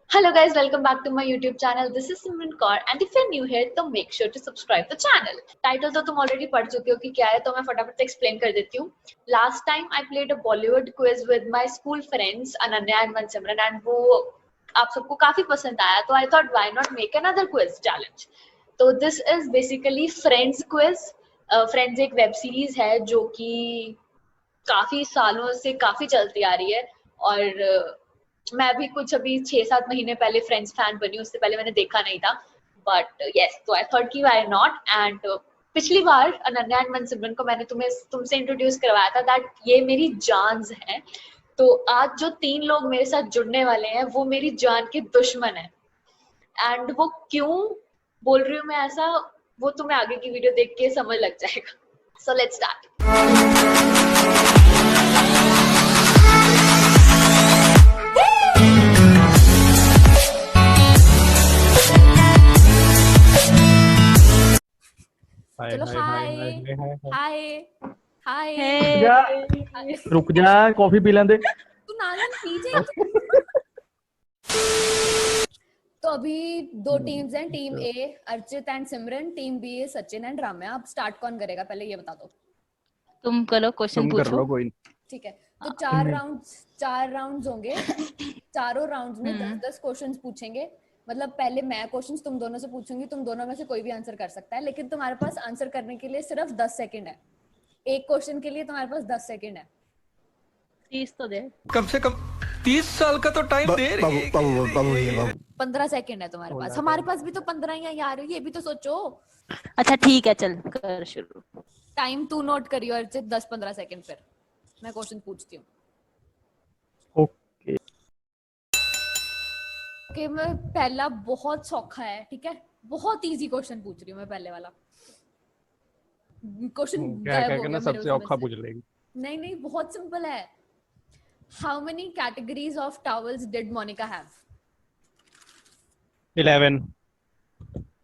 Hello guys, welcome back to my YouTube channel. This is Simran Kaur and if you're new here तो make sure to subscribe the channel. Title तो तुम already पढ़ चुके हो कि क्या है तो मैं फटाफट से explain कर देती हूँ. Last time I played a Bollywood quiz with my school friends Ananya and Mansimran and वो आप सबको काफी पसंद आया तो I thought why not make another quiz challenge. तो this is basically Friends quiz. Friends एक वेब सीरीज है जो कि काफी सालों से काफी चलती आ रही है और मैं भी कुछ अभी 6-7 महीने पहले फ्रेंड्स फैन बनी, उससे पहले मैंने देखा नहीं था बट यस तो आई थॉट कि व्हाई नॉट. एंड पिछली बार अनन्या एंड मनसिमरन को मैंने तुमसे इंट्रोड्यूस करवाया था दैट ये मेरी जानस हैं. तो आज जो 3 लोग मेरे साथ जुड़ने वाले हैं वो मेरी जान के दुश्मन है. एंड वो क्यों बोल रही हूँ मैं ऐसा, वो तुम्हें आगे की वीडियो देख के समझ लग जाएगा. So let's start. चलो हाय हाय हाय. रुक जा, कॉफी पी लेंदे. तू नालन पीजे. तो अभी 2 टीम्स हैं, team A Archit and Simran, team B है सचिन एंड राम्या. अब स्टार्ट कौन करेगा पहले ये बता दो. तुम करो, क्वेश्चन पूछो. कर लो कोई. ठीक है तो 4 राउंड्स होंगे. चारों राउंड्स में 10-10 क्वेश्चंस पूछेंगे. मतलब पहले मैं क्वेश्चंस तुम दोनों से पूछूंगी, तुम दोनों में से कोई भी आंसर कर सकता है, लेकिन तुम्हारे पास आंसर करने के लिए सिर्फ 10 सेकंड है. एक क्वेश्चन के लिए तुम्हारे पास 10 सेकंड है. 30 तो दे. कम से कम 30 साल का तो टाइम दे रही है. 15 सेकंड है तुम्हारे पास. हमारे पास भी तो 15 ही है यार, ये भी तो सोचो. अच्छा ठीक है, चल कर शुरू. टाइम तू नोट करियो अर्चित, 10-15 सेकंड. फिर मैं क्वेश्चन पूछती हूँ. ओके ओके मैं पहला बहुत सौखा है, ठीक है. बहुत इजी क्वेश्चन पूछ रही हूँ मैं. पहले वाला क्वेश्चन क्या क्या करना सबसे औखा पूछ लेगी. नहीं बहुत सिंपल है. How many categories of towels did Monica have? 11.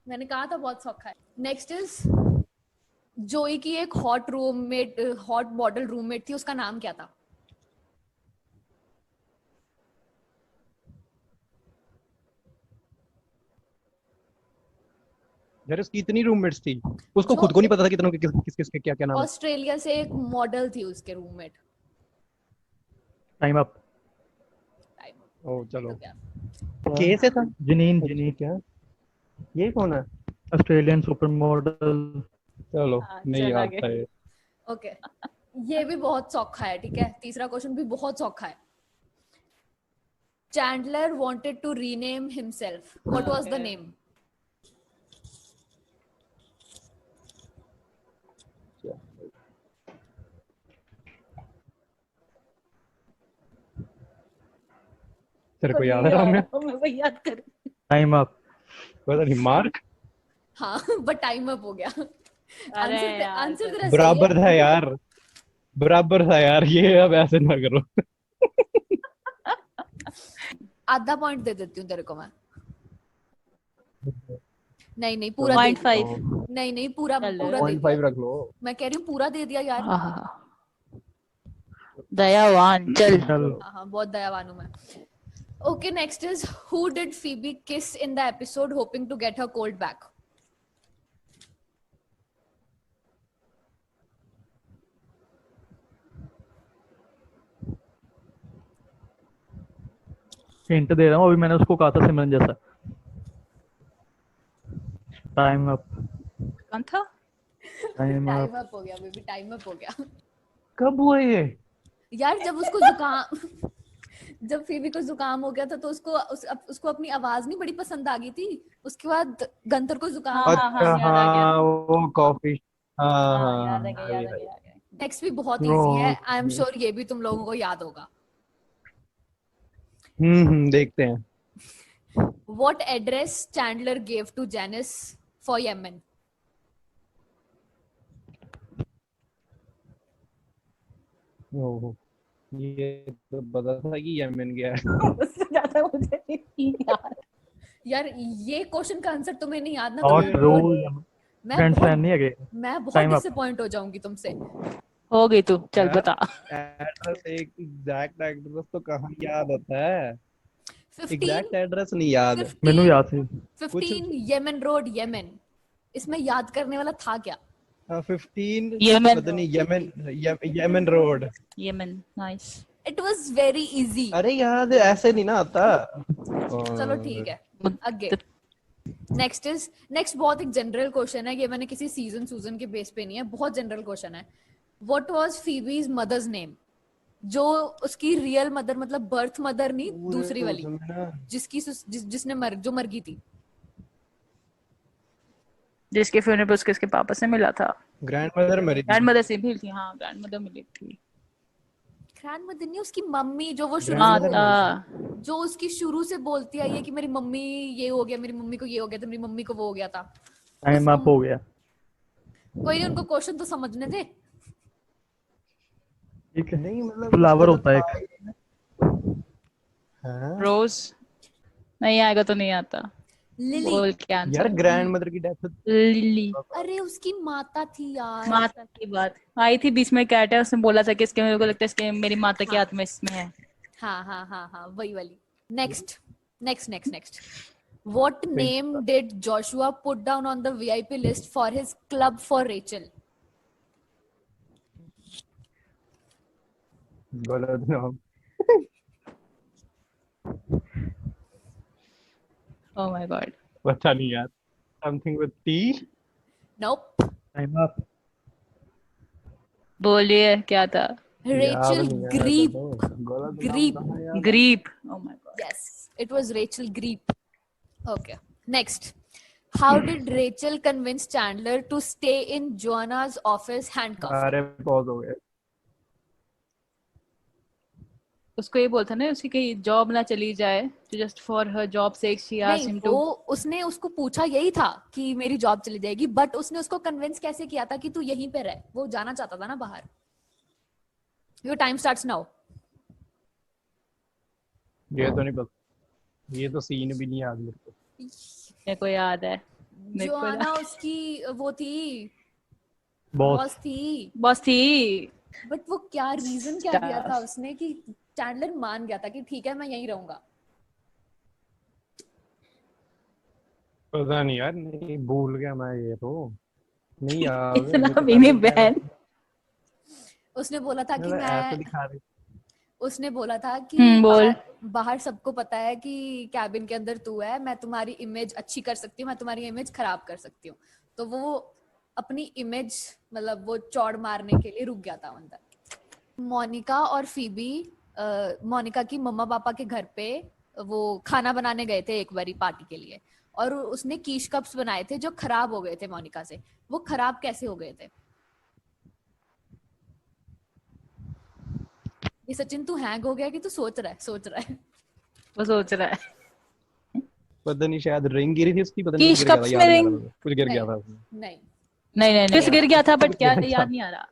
मैंने कहा था बहुत सौखा है. नेक्स्ट इज जोई की एक हॉट मॉडल रूममेट थी, उसका नाम क्या था? यार इसकी इतनी रूममेट्स थी, उसको खुद को नहीं पता था कितनों के किस क्या क्या नाम है. ऑस्ट्रेलिया से एक मॉडल थी उसके रूममेट. Time up. ओ चलो. के से था. जनीन क्या ये कौन है? Australian super model. चलो नहीं चल आता है. ओके ये भी बहुत सौखा है, ठीक है. तीसरा क्वेश्चन भी बहुत सौखा है. Chandler wanted to rename himself. What was the name? तेरे को याद है राम्या? मैं वही याद कर. Time up. पता नहीं मार्क. हाँ बट टाइम अप हो गया. अरे आंसर तेरा बराबर था यार, बराबर था यार. ये अब ऐसे ना करो. आधा पॉइंट दे देती हूँ तेरे को मैं. नहीं पूरा 0.5. नहीं पूरा चल, पूरा 0.5 रख लो. मैं कह रही हूँ पूरा दे दिया यार. दयावान. चल हाँ बहुत दयावान हूँ मैं. Okay, next is who did Phoebe kiss in the episode hoping to get her cold back? Hint दे रहा हूँ, अभी मैंने उसको कहा था सिमरन जैसा. Time up. कौन था? Time up. टाइम अप हो गया बेबी, टाइम अप हो गया. कब हुआ ये यार जब उसको जुकाम जब फीबी को जुकाम हो गया था तो उसको अपनी आवाज नहीं बड़ी पसंद आ गई थी. उसके बाद गंतर को जुकाम. अच्छा वो कॉफी. याद आ गया. नेक्स्ट भी बहुत इजी है. आई एम श्योर ये भी तुम लोगों को याद होगा. देखते हैं. What address Chandler gave to Janice for Yemen? ओहो ये तो पता था कि यमन गया है. उससे ज्यादा मुझे नहीं याद. यार ये क्वेश्चन का आंसर तुम्हें नहीं याद ना हॉट तो रोल मैं फ्रेंड्स फैन नहीं है. मैं बहुत डिसअपॉइंट हो जाऊंगी तुमसे. हो गई तू. चल बता. एड्रेस एक एग्जैक्ट एड्रेस तो कहाँ याद होता है. एग्जैक्ट एड्रेस नहीं याद। 15 मैनू याद थी 15 येमेन रोड येमेन। इसमें याद करने वाला था क्या? 15 यमन पता नहीं Yemen road. Yemen nice it was very easy. अरे याद ऐसे नहीं ना आता। चलो ठीक है, आगे। नेक्स्ट बहुत एक जनरल क्वेश्चन है, ये मैंने किसी सीजन के बेस पे नहीं है, बहुत जनरल क्वेश्चन है। What was Phoebe's mother's name? जो उसकी रियल मदर, मतलब बर्थ मदर नहीं, दूसरी वाली जिसने जो मर गई थी। जिसके फ्यूनरल पर उसके पापा से मिला था। ग्रैंडमदर मरी थी। ग्रैंडमदर से मिली थी, हाँ ग्रैंडमदर मिली थी। ग्रैंडमदर नहीं, उसकी मम्मी, जो वो शुरू हाँ से जो उसकी शुरू से बोलती आई है कि मेरी मम्मी ये हो गया, मेरी मम्मी को ये हो गया था, मेरी मम्मी को वो हो गया था। टाइम अप हो गया। कोई नहीं, उनको क्वेश्चन तो समझने दे। ठीक है, नहीं मतलब फ्लावर होता है एक। हाँ रोज नहीं आएगा तो नहीं आता। लिली। बोल क्या यार आंसर? ग्रैंडमदर की डेथ। लिली अरे उसकी माता थी यार। माता की बात आई थी बीच में, कैट है उसने बोला था कि इसके, मेरे को लगता है इसके मेरी माता की आत्मा इसमें है। हाँ वही वाली। Next What name did Joshua put down on the VIP list for his club for Rachel? गलत नाम। Oh my god. पता नहीं यार। Something with T. Nope. Time up. बोलिए क्या था? Rachel Greep. Greep. Grip. Oh my god. Yes, it was Rachel Greep. Okay. Next. How did Rachel convince Chandler to stay in Joanna's office handcuffed? अरे pause हो गया। उसको ये बोलता ना उसकी कहीं जॉब ना चली जाए, तो just for her job sake she asked नहीं, हिम टू। उसने उसको पूछा यही था कि मेरी जॉब चली जाएगी, बट उसने उसको कन्विंस कैसे किया था कि तू यहीं पे रह? वो जाना चाहता था ना बाहर। Your time starts now. ये तो नहीं पता, ये तो सीन भी नहीं याद मेरे को। मेरे को याद है। जोआना उसकी वो थी, बॉस। बॉस थी। बस थी। बट वो क्या रीजन क्या दिया था उसने कि चैंडलर मान गया था कि ठीक है मैं यहीं रहूंगा? पता नहीं यार, नहीं भूल गया मैं, ये तो नहीं याद। इतना भी नहीं बहन। उसने बोला था कि ऐसे मैं दिखा रही। उसने बोला था कि बोल। बाहर सबको पता है कि कैबिन के अंदर तू है, मैं तुम्हारी इमेज अच्छी कर सकती हूँ, मैं तुम्हारी इमेज खराब कर सकती हूँ। तो वो अपनी इमेज, मतलब वो चौड़ मारने के लिए रुक गया था अंदर। मोनिका और फीबी मोनिका की मम्मा पापा के घर पे वो खाना बनाने गए थे एक बारी पार्टी के लिए, और उसने कीश कप्स बनाए थे जो खराब हो गए थे मोनिका से। वो खराब कैसे हो गए थे? ये सचिन तू हैंग हो गया कि तू सोच रहा है? वो सोच रहा है। पता नहीं, शायद रिंग गिरी थी उसकी, पता नहीं कीश गिर गया था, कप्स याद में नहीं आ रिंग? रहा था, कुछ गिर गया था उसमें। नहीं। नहीं किस गिर गया था, बट क्या याद नहीं आ रहा।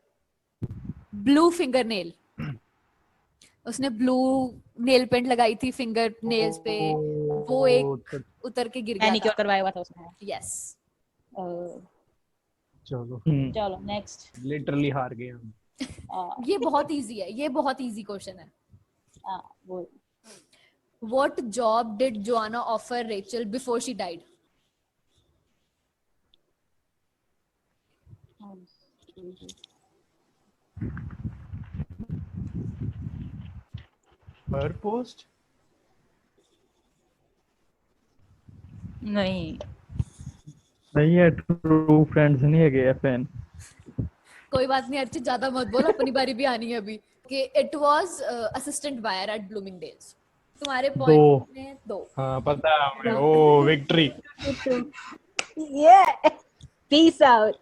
Blue finger nail. उसने ब्लू नेल पेंट लगाई थी फिंगर नेल्स पे, वो एक उतर के गिर गया मैनिक्योर था। करवाया हुआ था उसने। यस। चलो चलो नेक्स्ट। लिटरली हार गए हम। ये बहुत इजी है, ये बहुत इजी क्वेश्चन है। बोल। What job did Joanna offer Rachel before she died? पर पोस्ट नहीं नहीं है, ट्रू फ्रेंड्स नहीं है गए फैन। कोई बात नहीं अर्चित, ज्यादा मत बोल, अपनी बारी भी आनी है अभी। कि it was assistant buyer at Bloomingdale's. तुम्हारे पॉइंट में 2। हाँ पता है हमें। Oh victory. Yeah. Peace out.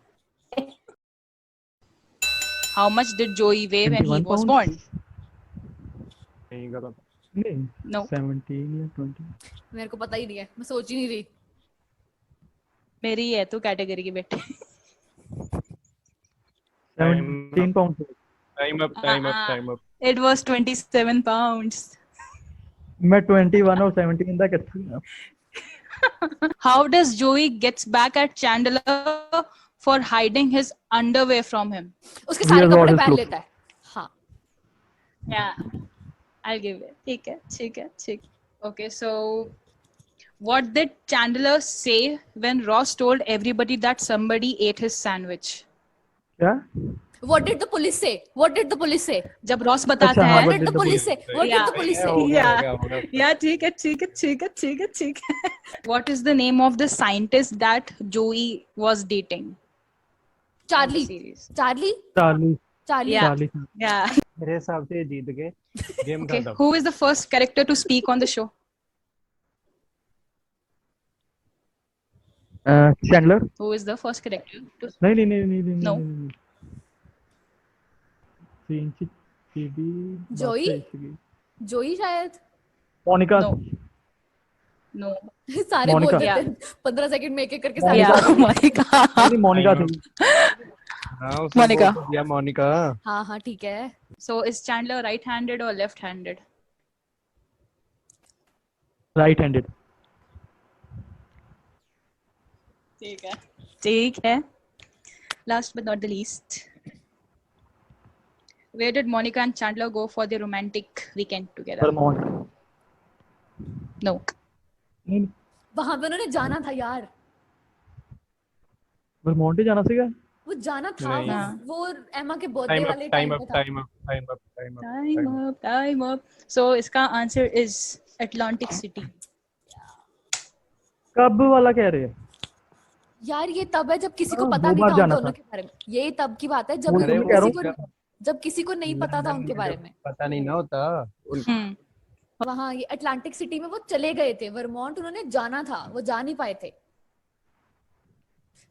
How much did Joey weigh when he 21 was pounds? born? नहीं गलत। नहीं No. 17 या 20। मेरे को पता ही नहीं है, मैं सोच ही नहीं रही। मेरी है तू कैटेगरी की बेटे। 17 pound. Time up. It was 27 pounds. मैं 21 और 17 तक अच्छी हूं। How does Joey gets back at Chandler for hiding his underwear from him? उसके सारे Wears all कपड़े his पहन clothes. लेता है। हाँ। Yeah. I'll give it. ठीक है। Okay, so what did Chandler say when Ross told everybody that somebody ate his sandwich? क्या? What did the police say? What did the police say? जब Ross बताता अच्छा, हाँ, है What what did the did the police police say? What did the police say? हो गया हो Yeah. गया हो गया Yeah, ठीक है ठीक है ठीक है ठीक है ठीक है. What is the name of the scientist that Joey was dating? Charlie. Series. Charlie. Charlie Charlie. Yeah. Charlie Yeah. मेरे हिसाब से ये जीत गए गेम Okay. खत्म Who is the first character to speak on the show? Chandler Who is the first character to? नहीं नहीं नहीं नहीं नहीं No. नहीं सीन सीडी जोई? जोई शायद. मोनिका No. No. सारे मोनिका. बोल देते हैं 15 सेकंड में एक एक करके सारे. Yeah. Monica. नहीं मोनिका थी. हाँ उसने मोनिका. बोल तो दिया मोनिका हाँ हाँ ठीक है. So is Chandler right-handed or left-handed? Right handed. ठीक है. ठीक है. Last but not the least, where did Monica and Chandler go for their romantic weekend together? Vermont. No. नहीं वहां पे उन्होंने जाना था यार. वर्मोंट ही जाना सीगा. वो जाना था. नहीं. वो एमा के बर्थडे टाइम वाले अप टाइम टाइम पे अप था. Time up time up time up Time up, time up. So इसका answer is Atlantic City. कब वाला कह रहे हैं? यार ये तब है जब किसी को हाँ, पता दो नहीं बार था उन जाना दोनों था. के बारे में. ये तब की बात है जब वही तो मैं कह रहा हूँ. जब किसी को नहीं पता था उनके बारे में. पता नहीं ना होता Hmm. वहाँ ये अटलांटिक सिटी में वो चले गए थे. वर्मोंट उन्होंने जाना था. वो जा नहीं पाए थे.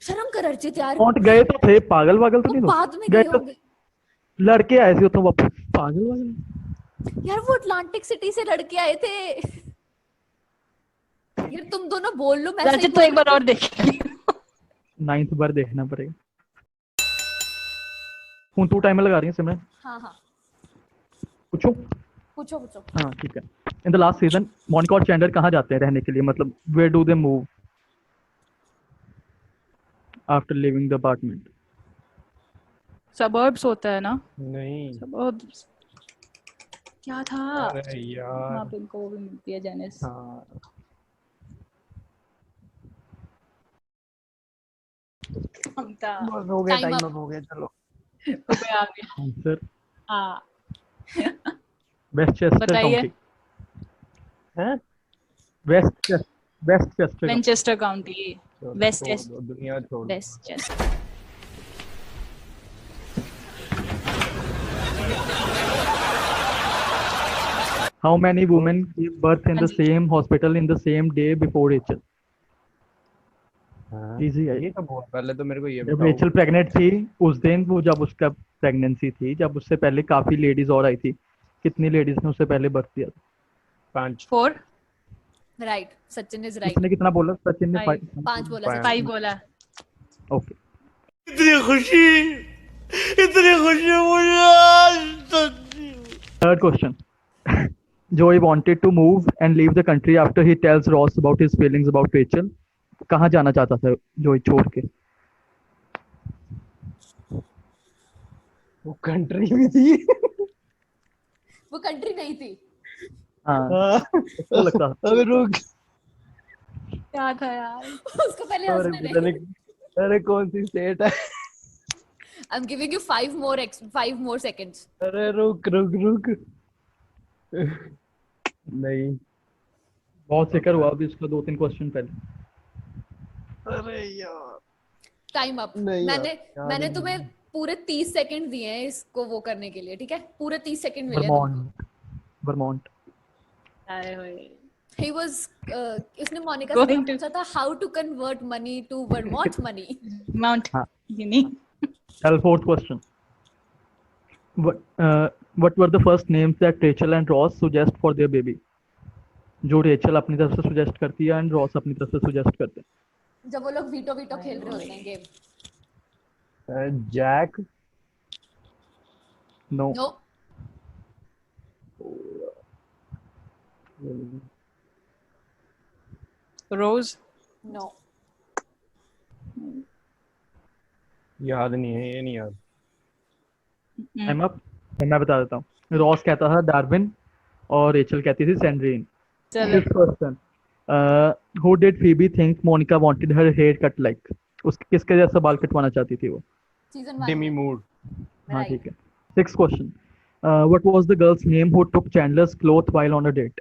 शर्म कर अर्चित यार. वर्मोंट गए तो थे. पागल वागल तो वो नहीं बाद में गए गए तो होंगे. लड़के आए थे तो वापस. पागल वागल. यार वो अटलांटिक सिटी से लड़के आए थे. यार तुम दोनों बोल लो. मैं सही रचित तो एक बार और देखेंगे. 9th बार देखना पड़ेगा. हूं तू टाइमर लगा रही है सिमरन. हाँ हाँ पूछो. पूछो पूछो. हाँ ठीक है. In the last season Monica और चैंडलर कहाँ जाते हैं रहने के लिए? मतलब where do they move after living the apartment? Suburbs होता है ना? नहीं Suburbs. क्या था? अरे यार हाँ इनको वो भी मिलती है जेनिस. हाँ हम था. बस हो गया Time टाइम up. अप हो गया चलो हो गया आ गया. आंसर हाँ. वेस्टचेस्टर बताइए. काउंटी. हैं वेस्टचेस्टर. Manchester County. चलो, West छोड़ Chester. दो, दुनिया छोड़ दो। Westchester. How many women gave birth in the हाँ जी. same hospital in the same day before Rachel? हाँ, Easy है. ये तो बहुत पहले तो मेरे को ये जब बताओ रेचल प्रेग्नेंट थी उस दिन, वो जब उसका प्रेगनेंसी थी, जब उससे पहले काफी लेडीज और आई थी. कितनी लेडीज ने उससे पहले बर्थ दिया था? 5 4. राइट. Sachin is right. उसने कितना बोला? सचिन ने Five. 5 बोला. 5 बोला. ओके. इतनी खुशी मुझे आज तक। Third question. Joey wanted to move and leave the country after he tells Ross about his feelings about Rachel. कहाँ जाना चाहता था जोई छोड़ के? वो कंट्री में थी वो कंट्री नहीं थी. हाँ तो लगता था. अबे रुक क्या था यार? उसको पहले अरे हंसने पता दे. नहीं अरे कौन सी स्टेट है I'm giving you 5 more seconds. अरे रुक रुक रुक नहीं बहुत सिकर हुआ अभी उसका 2-3 क्वेश्चन पहले. अरे यार टाइम अप. नहीं यार, मैंने तुम्हें पूरे 30 सेकंड दिए हैं इसको वो करने के लिए. ठीक है. पूरे 30 सेकंड मिले हैं तुमको. वर्मोंट. अरे होए. He was उसने मोनिका Going से to- पूछा था how to convert money to Vermont money. Mount. हाँ. Uni. Well, fourth question. What were the first names that Rachel and Ross suggest for their baby? जो रेचल अपनी तरफ से सुजेस्ट करती है एंड रॉस अपनी तरफ से सुजेस्ट करते हैं. जब वो लोग वीटो खेल रहे होते हैं game. Jack no. No. Rose. No. याद नहीं है ये नहीं याद टाइम अप. मैं बता देता हूँ. रॉस कहता था डार्विन और रेचल कहती थी सैंड्रीन. चलो Fifth question. Who did Phoebe think Monica wanted her hair cut like? उसके किसके जैसा बाल कटवाना चाहती थी वो? सीजन 1 डिमी मूड हाँ ठीक है. Sixth question. What was the girl's name who took Chandler's clothes while on a date?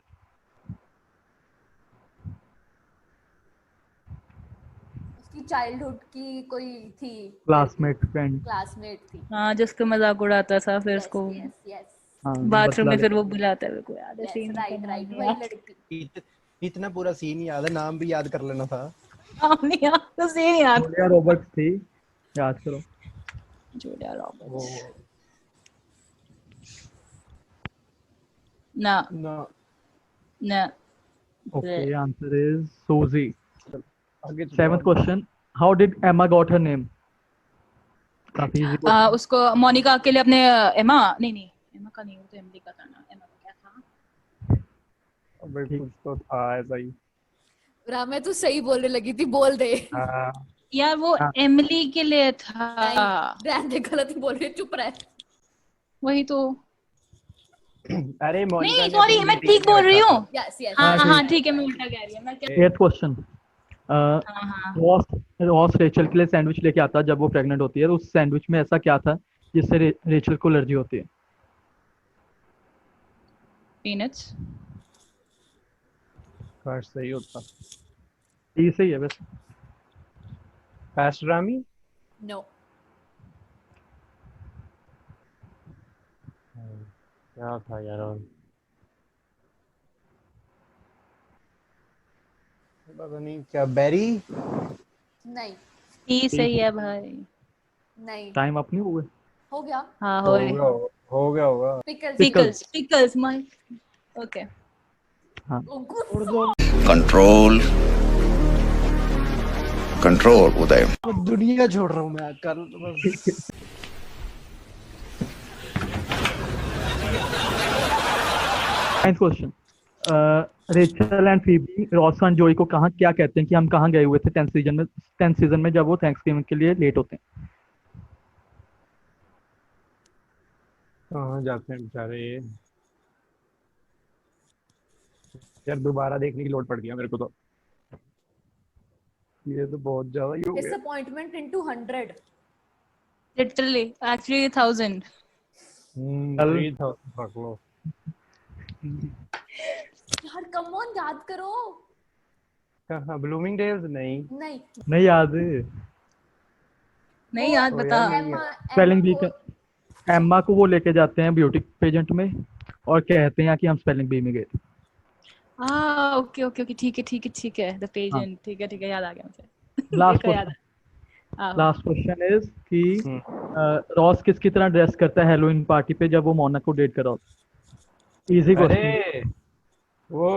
उसकी चाइल्डहुड की कोई थी, Classmate, friend. क्लासमेट थी. हाँ जिसका मजाक उड़ाता था फिर उसको यस यस हाँ, बाथरूम में बतला फिर वो बुलाता है मेरे को याद है यस सीन राइट राइट वही लड़की. इतना पूरा सीन याद है, नाम भी याद कर लेना था। नहीं याद तो सीन याद जूलिया रॉबर्ट्स थी. याद करो. जूलिया रॉबर्ट्स ना ना ना Okay, answer is Susie. आगे चलो। Seventh question. How did Emma got her name? काफी easy question. उसको मोनिका के लिए अपने एमा नहीं एमा का नहीं वो तो एमडी का था ना एमा का क्या था अबे कुछ तो था ऐसा ही। रामे तू सही बोलने लगी थी, बोल दे. हाँ, यार वो एमिली के लिए था रहने दे, गलत ही बोल रही है, चुप रह. वही तो अरे मोनिका नहीं ने सॉरी अपनी मैं meeting ठीक में बोल रही रखा हूँ यस यस. हाँ ठीक है मैं उल्टा कह रही हूँ मैं क्या Eighth question. हाँ रॉस रेचल के लिए सैंडविच लेके आता है जब वो प्रेग्नेंट होती है. तो उस सैंडविच में ऐसा क्या था जिससे रेचल को एलर्जी होती है? पीनट्स काश सही होता। ई सही है वैसे. पैस्ट्रामी नो. क्या था यार और पता नहीं क्या, बेरी। नहीं ई सही है भाई नहीं. टाइम अप नहीं हुए. हो गया. हाँ हो हो गया हो गया होगा। Pickles. Pickles pickles my okay control control Uday दुनिया छोड़ रहा हूँ मैं कल बस। Ninth question. Rachel and Phoebe Ross और जोई को कहाँ क्या कहते हैं कि हम कहाँ गए हुए थे 10th सीजन में जब वो थैंक्सगिविंग के लिए लेट होते हैं? कहाँ जाते हैं बेचारे यार। दोबारा देखने की लोड पड़ गया मेरे को तो। ये तो बहुत ज्यादा ही हो गया। Disappointment into 100. लिटरली एक्चुअली 1000 3000 रख लो। यार कम ऑन, याद करो. कहाँ ब्लूमिंगडेल्स? नहीं नहीं. नहीं याद. नहीं याद बता स्पेलिंग बी का एम्मा को वो लेके जाते हैं ब्यूटी पेजेंट में और कहते हैं कि हम स्पेलिंग बी में गए थे. हाँ ओके ओके ओके ठीक है द पेजेंट ठीक है याद आ गया मुझे लास्ट देखो, याद क्वेश्चन. हाँ लास्ट क्वेश्चन इज कि रॉस किसकी तरह ड्रेस करता है हेलोवीन पार्टी पे जब वो मोना को डेट कर रहा होता है? Easy question. अरे वो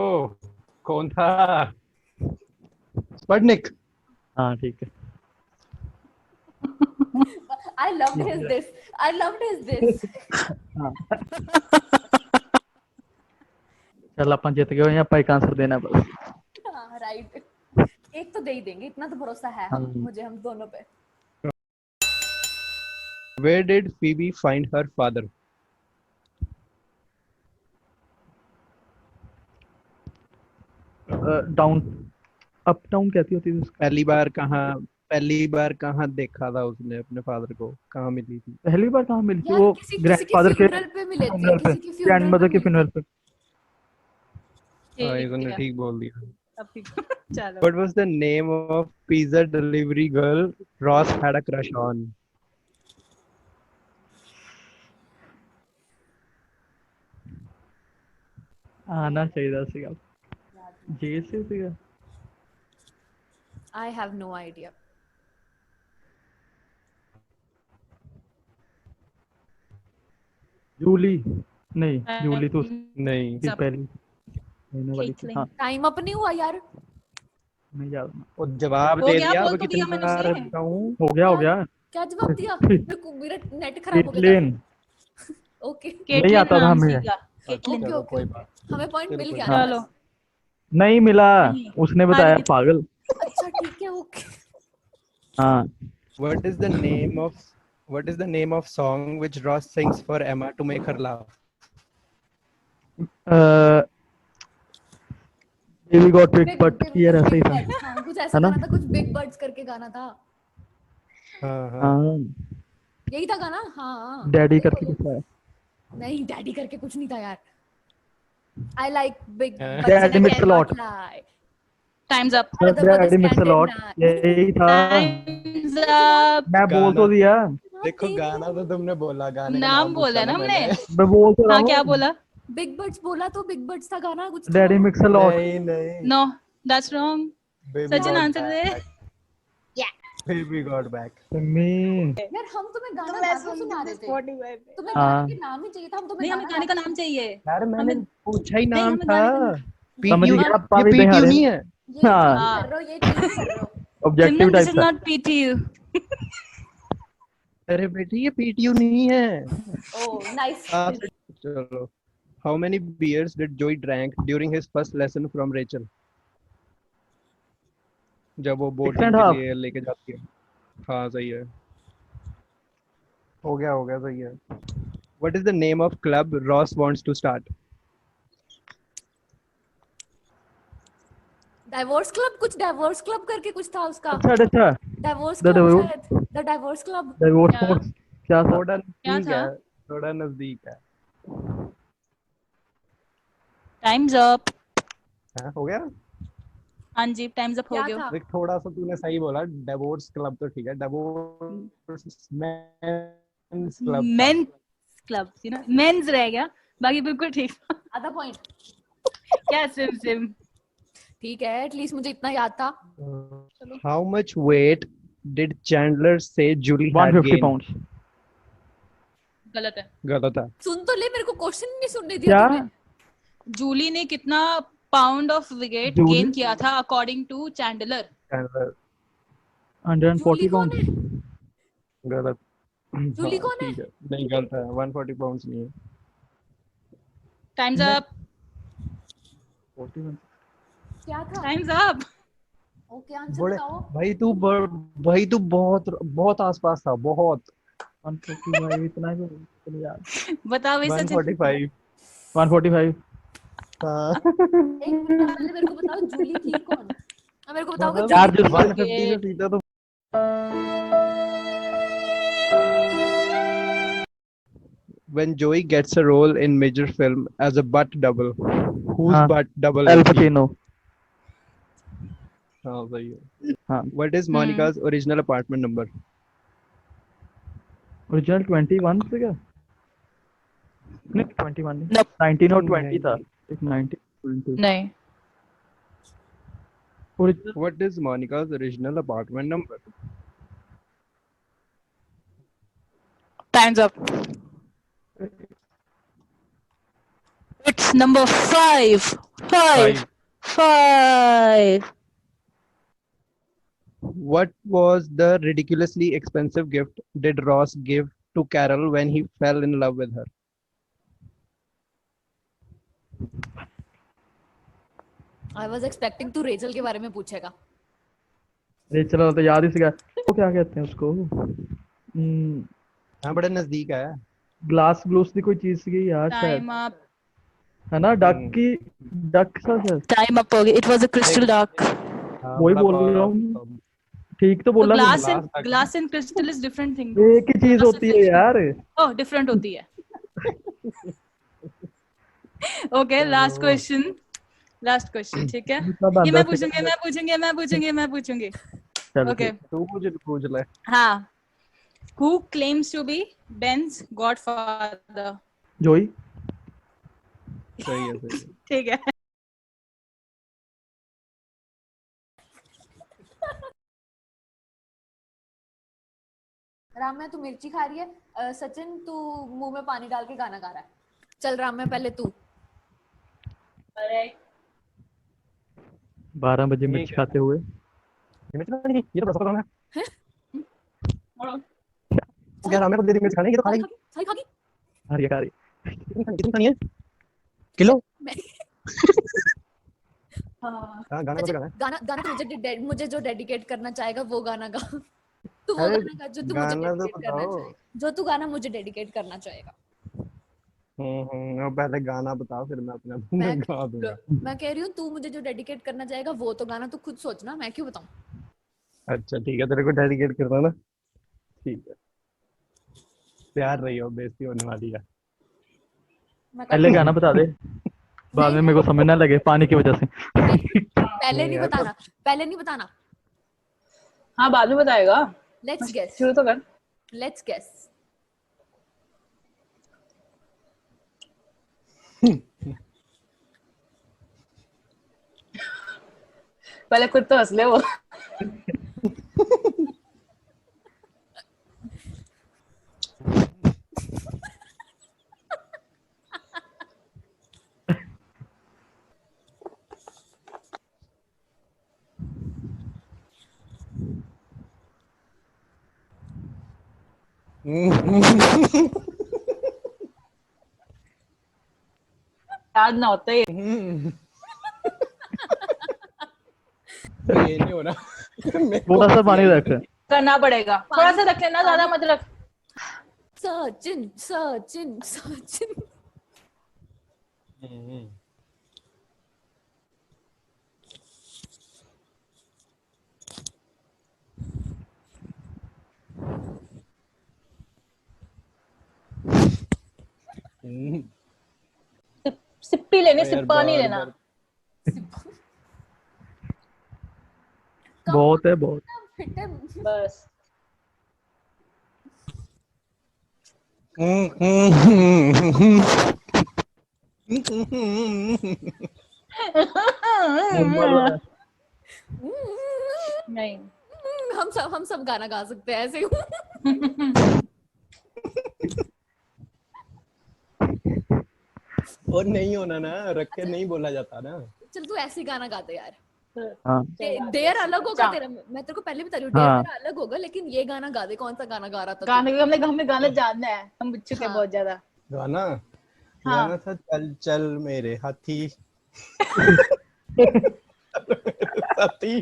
कौन था? स्पटनिक। हाँ ठीक है. I loved his this. चल अपन जीत गए. यहाँ पर एक आंसर देना है बस. हाँ राइट. एक तो दे ही देंगे, इतना तो भरोसा है मुझे हम दोनों पे. Where did Phoebe find her father? Down up down कहती होती थी उसको. पहली बार कहाँ देखा था उसने अपने फादर को? कहाँ मिली थी? पहली बार कहाँ मिली थी? यार वो किसी ग्रैंडफादर के funeral पे मिले थे, funeral पे, किसी के ग्रैंडमदर के funeral funeral पे. हाँ, ये तूने ठीक है, ठीक बोल दिया। अब ठीक चलो What was the name of pizza delivery girl Ross had a crush on? आना चाहिए सीगा. जे से सीगा. I have no idea. Jully नहीं. जूली तो नहीं उसकी पहली रहने वाली थी. हाँ टाइम अप नहीं हुआ यार. नहीं याद. वो जवाब हो दे गया, दिया। बोल अब तो दिया कितनी मैंने बार उसे। बताऊं? हो गया. क्या जवाब दिया? मेरे को मेरा नेट खराब हो गया केटलिन. था. ओके नहीं आता था हमें. केटलिन चलो, कोई बात। हमें पॉइंट मिल गया. हाँ. चलो नहीं मिला. नहीं. उसने बताया. हार- पागल. अच्छा ठीक है ओके. हाँ. What is the name of song which Ross sings for Emma to make her laugh? We got big butt यार ऐसा ही था हाँ, कुछ ऐसा है ना? गाना था, कुछ बिग बर्ड्स करके गाना था, हाँ हाँ हाँ यही था गाना। हाँ डैडी करके कुछ है नहीं, डैडी करके कुछ नहीं था यार। I like big हाँ। butts and Daddy I mix a cannot lot. lie. Time's up. Other brothers daddy mix a can't lot deny. यही था Time's up. मैं बोल तो गाना दिया देखो गाना तो तुमने बोला गाने का नाम नाम बोला पूछा ना ना हमने। मैंने मैं बोल तो रहा हाँ क्या हूँ बोला? Big butts बोला तो बिग बर्ड्स था गाना, कुछ था। डैडी मिक्स अ लॉट नहीं नहीं No, that's wrong. Baby Sachin got answer they. back. Baby got back. मी यार हम तुम्हें गाना गा के सुना रहे थे, तुम्हें हाँ। गाने के नाम ही चाहिए था, हम तुम्हें नहीं, हमें गाने का नाम चाहिए। यार मैंने पूछा ही नहीं, नाम हमें था गाने का समझ PTU गया आप ये भी नहीं PTU हारे नहीं है ये हाँ। cheating कर रहे हो, ये cheating कर रहे हो। Objective Simran, this type is था not PTU. अरे बेटी ये PTU नहीं है Oh nice. चलो How many beers did Joey drank during his first lesson from Rachel? जब वो बोटिंग 6.5 के लिए लेके जाती है हाँ सही है हो गया सही है What is the name of club Ross wants to start? Divorce club, कुछ divorce club करके कुछ था उसका। अच्छा Divorce The club divorce- शायद, the divorce club। डिवोर्स क्या? फोर्स क्या था थोड़ा क्या नजदीक था? है थोड़ा नजदीक है Time's up. हाँ, हो गया हाँ जी, time's up हो क्या गया। था? देख थोड़ा सा तूने सही बोला डिवोर्स क्लब तो ठीक है divorce mains club Men's club, you know, men's रह गया, बाकी बिल्कुल ठीक। आधा पॉइंट। क्या सिम? ठीक है, एटलीस्ट मुझे इतना याद था। How much weight did Chandler say Julie had 150 gained? Pounds गलत है। गलत है सुन तो ले, मेरे को क्वेश्चन नहीं सुनने दिया क्या तुमने। जूली ने कितना pound of weight Julie? Gain किया था according to Chandler? Chandler 140 Julie कौन पाउंड्स है? गलत जूली हाँ, कौन है? ठीक है नहीं गलत है 140 पाउंड्स नहीं है टाइम्स अप। 41 क्या था? Times up. ओके आंसर बड़े बताओ। भाई तू बहुत आसपास था बहुत 140 भाई इतना ही तो यार बताओ भाई सचिन। 145 145 हाँ एक मिनट पहले मेरे को बताओ जूली थी कौन? अब मेरे को बताओगे यार जूली जो कौन? 150 से सीधा तो When Joey gets a role in major film as a butt double, whose हाँ, butt double L is he? Pacino हाँ सही है हाँ What is Monica's original apartment number? Original 21 से क्या नहीं 21 नहीं Nope. 19 और 20 था एक 19 20 नहीं। Original What is Monica's original apartment number? Times up. It's number 5 5 5। What was the ridiculously expensive gift did Ross give to Carol when he fell in love with her? I was expecting तू Rachel के बारे में पूछेगा। Rachel तो याद ही से गया वो क्या कहते हैं उसको हाँ बड़े नजदीक है ग्लास ग्लूस की कोई चीज थी यार शायद टाइम अप। है ना डक सा शायद टाइम अप हो गया। It was a crystal duck. हाँ, वही बड़ा बोल रहा हूँ ठीक तो बोला glass glass and duck. Glass and crystal is different thing. एक ही चीज होती है यार ओह डिफरेंट होती है। ओके लास्ट क्वेश्चन ठीक है। मतलब ये मैं 10 पूछूंगी। चल ओके तू मुझे पूछ ले हाँ। Who claims to be Ben's godfather? जोई सही है ठीक है। राम्या तू मिर्ची खा रही है। सचिन तू मुंह में पानी डाल के गाना गा रहा है। चल राम्या पहले तू। 12 बजे मिर्च ठीक है। खाते हुए ये तो बस काम है क्या राम को दे दी मिर्च खाने की तो खाएगी सही खागी। खा रही कितनी खानी है किलो मैं- हाँ गाना कौन सा गाना है गाना मुझे जो डेडिकेट करना चाहेगा वो गाना गा। तू वो अरे, गाना गा जो तू मुझे गाना तो डेडिकेट करना बताओ। चाहेगा। जो तू गाना मुझे डेडिकेट करना चाहेगा। अब पहले गाना बताओ फिर मैं अपने अपने मैं गा दूंगा। मैं कह रही हूँ तू मुझे जो डेडिकेट करना चाहेगा वो तो गाना तू खुद सोचना, मैं क्यों बताऊं। अच्छा ठीक है, तेरे को डेडिकेट करना ना, ठीक है। तैयार रही हो, बेइज्जती होने वाली है। मैं कर पहले गाना बता दे, बाद नहीं में मेरे को समझ ना लगे पानी की वजह से। पहले नहीं यार बताना, पहले नहीं बताना। हाँ बाद में बताएगा, लेट्स गेस, शुरू तो कर। Let's guess. पहले खुद तो हंस ले वो। याद ना होता ये। ये नहीं हो रहा। मेरे को थोड़ा सा हंसी पानी आई। रख। करना पड़ेगा, थोड़ा सा रख लेना, ज्यादा मत रख। सचिन सचिन सचिन। सिप्पी लेने, यार सिप्पा नहीं बार लेना। बार बहुत है बहुत। फिटे बस नॉर्मल वाला है। नहीं। हम सब गाना गा सकते हैं ऐसे ही। और नहीं होना ना, रख के नहीं बोला जाता ना। चल तू ऐसे ही गाना गा दे यार। हाँ डेयर अलग होगा तेरा, मैं तेरे को पहले बता रही हूँ, डेयर हाँ तेरा अलग होगा, लेकिन ये गाना गा दे। कौन सा गाना गा रहा था तू? गाने हमें गाना जानना है, हम बुझ चुके हैं बहुत ज्यादा। गाना हाँ। गाना था चल चल मेरे हाथी। साथी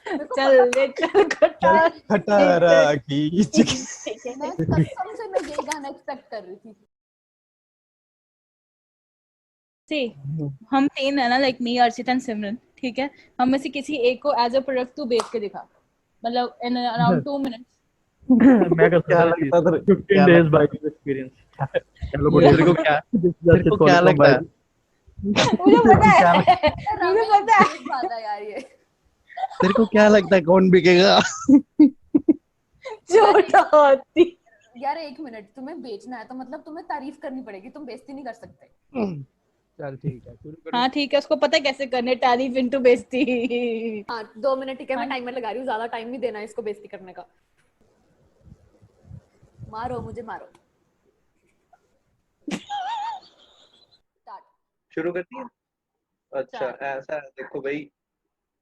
चल ले चल खटारा खटारा खींच के। मैं कसम से मैं यही गाना एक्सपेक्ट कर रही थी। See, हम तीन है ना, लाइक मी, अर्चित एंड सिमरन, ठीक है। हम में से किसी एक को एज अ प्रोडक्ट तू बेच के दिखा, मतलब इन अराउंड 2 मिनट्स। मैं कर क्या सकता हूँ लगता तेरे 15 क्या days लगता by experience। चलो तेरे गुड। को क्या तेरे को क्या लगता है? मुझे पता क्या है, मुझे पता है। ज्यादा यार ये तेरे को क्या लगता है कौन बिकेगा? छोटा हाथी। यार 1 मिनट, तुम्हें बेचना है तो मतलब तुम्हें तारीफ करनी पड़ेगी, तुम बेइज्जती नहीं कर सकते। चल ठीक है, शुरू करो। हाँ ठीक है, उसको पता है कैसे करने, तारीफ इनटू बेइज्जती। हाँ 2 मिनट ठीक है, मैं हाँ। टाइमर लगा रही हूँ, ज्यादा टाइम नहीं देना इसको बेइज्जती करने का। मारो मुझे, मारो। स्टार्ट। शुरू करती है। अच्छा ऐसा है, देखो भाई,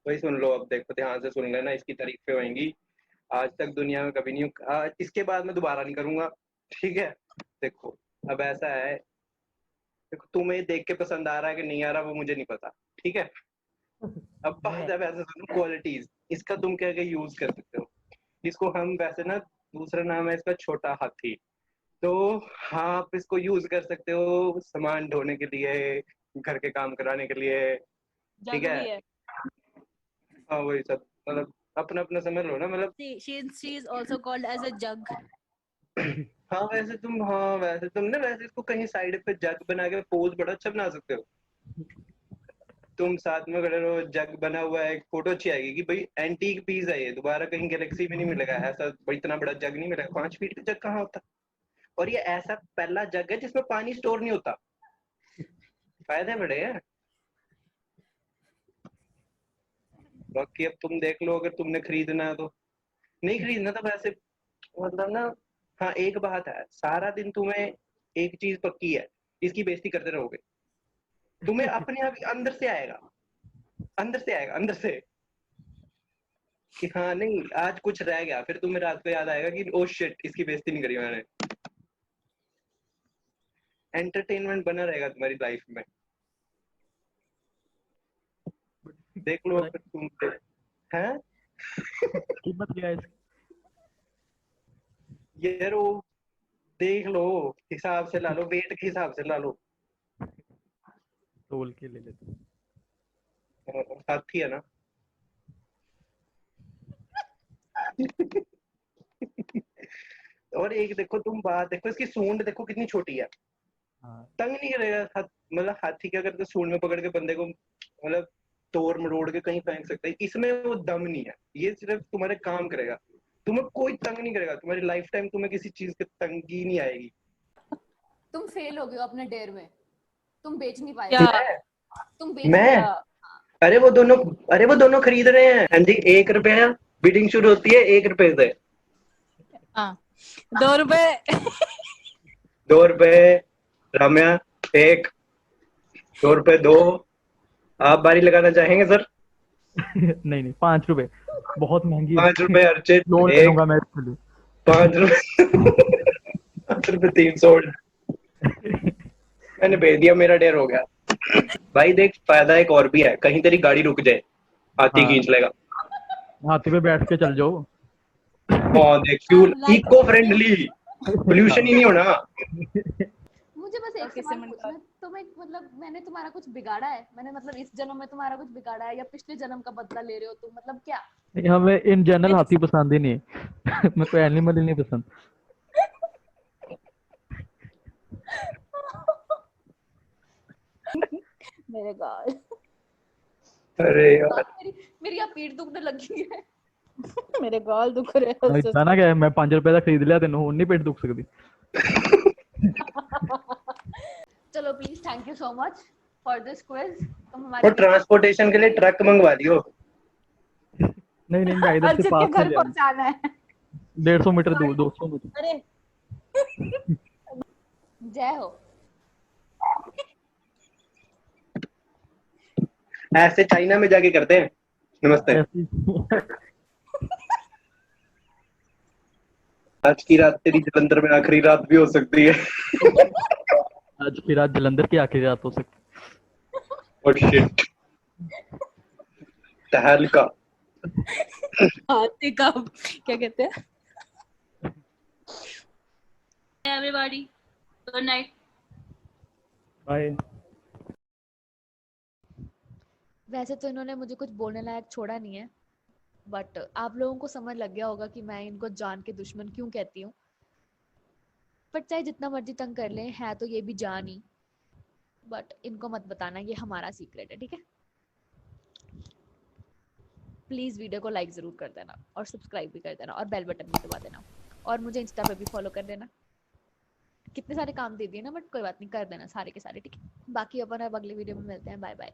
भाई सुन लो, अब देखो ध्यान से सुन लेना, इसकी तारीफें होंगी। आज तक दुनिया में कभी नहीं इसके बाद मैं दोबारा नहीं करूंगा, ठीक है। देखो अब ऐसा है, देखो तुम्हें देख के पसंद आ रहा है कि नहीं आ रहा वो मुझे नहीं पता, ठीक है। अब बात है वैसे सुनो, क्वालिटीज इसका तुम क्या क्या यूज कर सकते हो। इसको हम वैसे ना, दूसरा नाम है इसका छोटा हाथी। तो हाँ, आप इसको यूज कर सकते हो सामान ढोने के लिए, घर के काम कराने के लिए, ठीक जग है। भी है। हाँ वही सब, मतलब अपना अपना समझ लो ना, मतलब she is also called as a jug। हाँ वैसे तुम ना, वैसे इसको कहीं साइड पे जग बना के पोज बड़ा अच्छा बना सकते हो। तुम साथ में खड़े रहो, जग बना हुआ है, एक फोटो अच्छी आएगी कि भाई एंटीक पीस है ये, दोबारा कहीं गैलेक्सी में नहीं मिलेगा ऐसा, भाई इतना बड़ा जग नहीं मिलेगा, 5 फीट का जग कहाँ होता। और ये ऐसा पहला जग है जिसमें पानी स्टोर नहीं होता, फायदे बड़े हैं। बाकी अब तुम देख लो, अगर तुमने खरीदना है तो, नहीं खरीदना तो वैसे, मतलब ना, हाँ एक बात है, सारा दिन तुम्हें एक चीज पक्की है, इसकी बेइज्जती करते रहोगे, तुम्हें अपने आप ही अंदर से आएगा, अंदर से आएगा, अंदर से, कि हाँ नहीं आज कुछ रह गया, फिर तुम्हें रात को याद आएगा कि ओ शिट इसकी बेइज्जती नहीं करी मैंने। एंटरटेनमेंट बना रहेगा तुम्हारी लाइफ में। देख लो अगर तुम हैं। कीमत क्या है इसकी? यार वो देख लो, हिसाब से ला लो, वेट के हिसाब से ला लो। तोल के ले लेते हैं। हाथी है ना। और एक देखो, तुम बात देखो, इसकी सूंड देखो कितनी छोटी है, हाँ तंग नहीं करेगा। मतलब हाथी के अगर तो सूंड में पकड़ के बंदे को मतलब तोड़ मरोड़ के कहीं फेंक सकते हैं, इसमें वो दम नहीं है। ये सिर्फ तुम्हारे काम करेगा, तुम्हें कोई तंग नहीं करेगा, तुम्हारी लाइफ टाइम तुम्हें किसी चीज की तंगी नहीं आएगी। तुम फेल हो गए हो अपने डेयर में, तुम बेच नहीं पाए। क्या? तुम बेच मैं? नहीं पाए। अरे वो दोनों खरीद रहे हैं। हाँ जी, 1 रुपया बिडिंग शुरू होती है 1 रुपए से। हाँ 2 रुपए। 2 रुपए राम्या, 1, 2 रुपए 2। आप बारी लगाना चाहेंगे सर? नहीं नहीं 5 रुपए बहुत महंगी है। 5 रुपए अर्चित, लोन ले 1, लूंगा मैं इसके लिए। 5 रुपए 5 रुपए 300। मैंने भेज दिया, मेरा डेर हो गया। भाई देख, फायदा एक और भी है, कहीं तेरी गाड़ी रुक जाए, हाथी हाँ। खींच लेगा। हाथी पे बैठ के चल जाओ। हाँ देख, फ्यूल इको फ्रेंडली, पोल्यूशन ही नहीं होना। मुझे बस एक सवाल पूछना है, तुम्हें मतलब मैंने तुम्हारा कुछ बिगाड़ा है? मैंने मतलब इस जन्म में तुम्हारा कुछ बिगाड़ा है, या पिछले जन्म का बदला ले रहे हो तुम, मतलब क्या? नहीं, हमें इन जनरल हाथी पसंद ही नहीं है। मेरे को एनिमल ही नहीं पसंद। मेरे गॉड। अरे यार, मेरी अब पीठ दुखने लगी है। मेरे गाल दुख रहे हैं उससे। जाना क्या है, मैं 5 रुपए का खरीद लिया, तेन हुन नहीं पेट दुख सकती। चलो please, thank you so much for this quiz. तुम और हमारे ट्रांसपोर्टेशन के लिए ट्रक मंगवा दियो। नहीं नहीं, मैं इधर से अर्चित के पास में घर ले आऊंगा। पहुंचाना है। 150 मीटर दूर, 200 मीटर। अरे जय हो। ऐसे चाइना में जाके करते हैं। नमस्ते। आज की रात तेरी जलंधर में आखिरी रात भी हो सकती है। आज की रात जलंधर की आखिरी रात हो सकती और शिट, तहलका। हाथी का क्या कहते हैं? Everybody, good night. बाय। वैसे तो इन्होंने मुझे कुछ बोलने लायक छोड़ा नहीं है, बट आप लोगों को समझ लग गया होगा कि मैं इनको जान के दुश्मन क्यों कहती हूँ। बट चाहे जितना मर्जी तंग कर लें, है तो ये भी जान ही। बट इनको मत बताना, ये हमारा सीक्रेट है, ठीक है? प्लीज वीडियो को लाइक जरूर कर देना और सब्सक्राइब भी कर देना और बेल बटन भी दबा देना, और मुझे इंस्टा पे भी फॉलो कर देना। कितने सारे काम दे दिए ना, बट कोई बात नहीं, कर देना सारे के सारे, ठीक है? बाकी अपन अब अगले वीडियो में मिलते हैं। Bye bye.